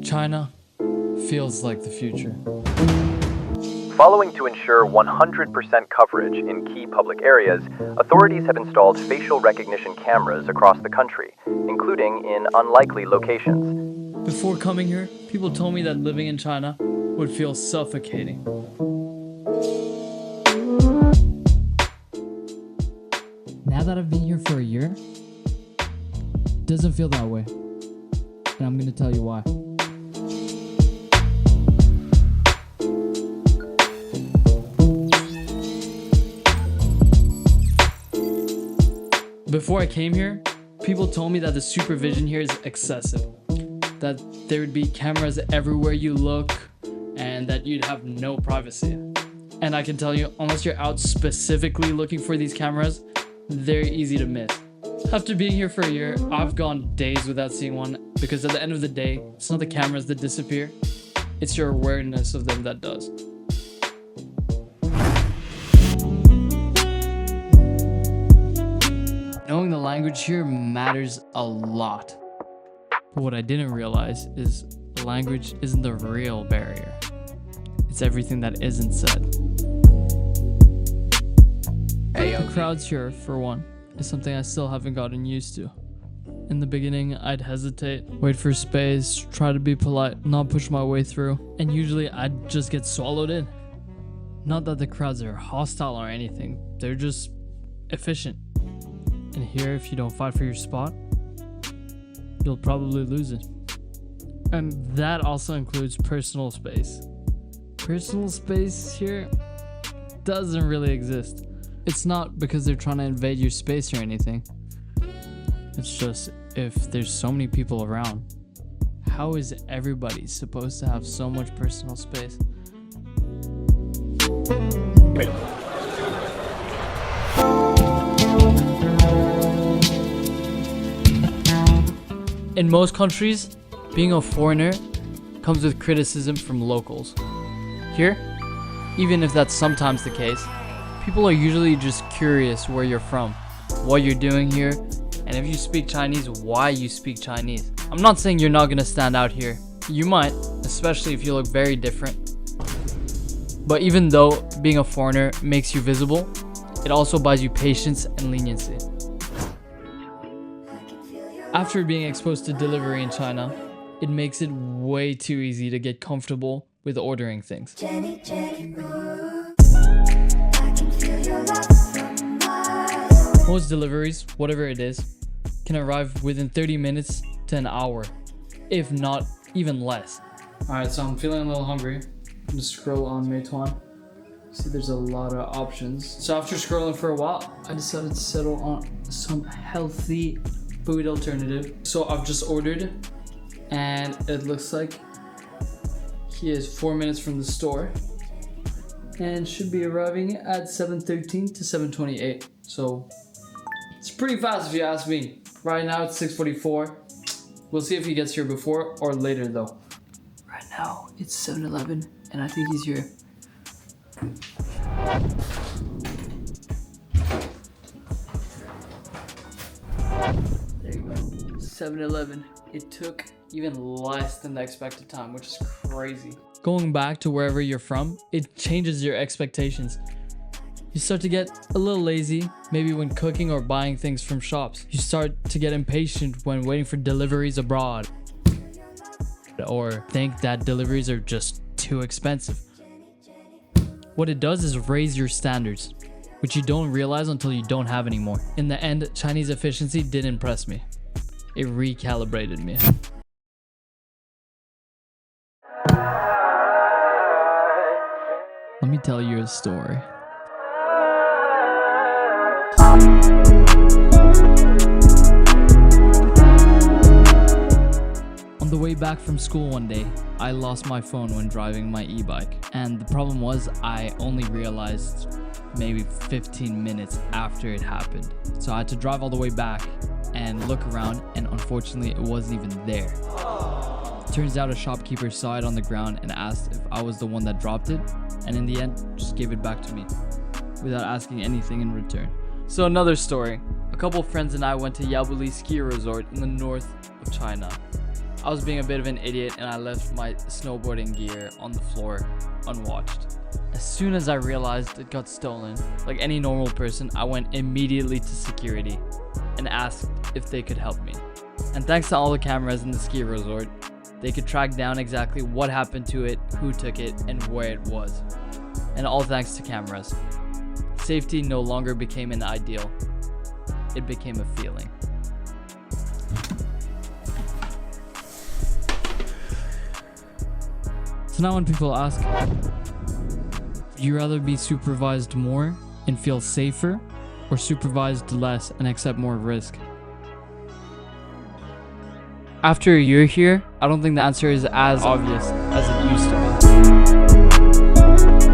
China feels like the future. Following to ensure 100% coverage in key public areas, authorities have installed facial recognition cameras across the country, including in unlikely locations. Before coming here, people told me that living in China would feel suffocating. Now that I've been here for a year, it doesn't feel that way. And I'm gonna tell you why. Before I came here, people told me that the supervision here is excessive. That there would be cameras everywhere you look and that you'd have no privacy. And I can tell you, unless you're out specifically looking for these cameras, they're easy to miss. After being here for a year, I've gone days without seeing one because at the end of the day, it's not the cameras that disappear, it's your awareness of them that does. Knowing the language here matters a lot. But what I didn't realize is language isn't the real barrier. It's everything that isn't said. The crowds here, for one, is something I still haven't gotten used to. In the beginning, I'd hesitate, wait for space, try to be polite, not push my way through, and usually I'd just get swallowed in. Not that the crowds are hostile or anything, they're just efficient. And here, if you don't fight for your spot, you'll probably lose it. And that also includes personal space. Personal space here doesn't really exist. It's not because they're trying to invade your space or anything. It's just if there's so many people around, how is everybody supposed to have so much personal space? In most countries, being a foreigner comes with criticism from locals. Here, even if that's sometimes the case, people are usually just curious where you're from, what you're doing here, and if you speak Chinese, why you speak Chinese. I'm not saying you're not gonna stand out here. You might, especially if you look very different. But even though being a foreigner makes you visible, it also buys you patience and leniency. After being exposed to delivery in China, it makes it way too easy to get comfortable with ordering things. Most deliveries, whatever it is, can arrive within 30 minutes to an hour, if not even less. Alright, so I'm feeling a little hungry. I'm gonna scroll on Meituan. See, there's a lot of options. So after scrolling for a while, I decided to settle on some healthy food alternative. So I've just ordered, and it looks like he is 4 minutes from the store and should be arriving at 7:13 to 7:28. So it's pretty fast if you ask me. Right now it's 6:44. We'll see if he gets here before or later though. Right now it's 7-Eleven and I think he's here. There you go. 7-Eleven. It took even less than the expected time, which is crazy. Going back to wherever you're from, it changes your expectations. You start to get a little lazy, maybe when cooking or buying things from shops. You start to get impatient when waiting for deliveries abroad. Or think that deliveries are just too expensive. What it does is raise your standards, which you don't realize until you don't have any more. In the end, Chinese efficiency did impress me. It recalibrated me. Let me tell you a story. On the way back from school one day, I lost my phone when driving my e-bike. And the problem was I only realized maybe 15 minutes after it happened. So I had to drive all the way back and look around, and unfortunately it wasn't even there. Turns out a shopkeeper saw it on the ground and asked if I was the one that dropped it, and in the end just gave it back to me without asking anything in return. So another story. A couple friends and I went to Yaobuli ski resort in the north of China. I was being a bit of an idiot and I left my snowboarding gear on the floor unwatched. As soon as I realized it got stolen, like any normal person, I went immediately to security and asked if they could help me. And thanks to all the cameras in the ski resort, they could track down exactly what happened to it, who took it, and where it was. And all thanks to cameras. Safety no longer became an ideal. It became a feeling. So now when people ask, would you rather be supervised more and feel safer, or supervised less and accept more risk? After a year here, I don't think the answer is as obvious as it used to be.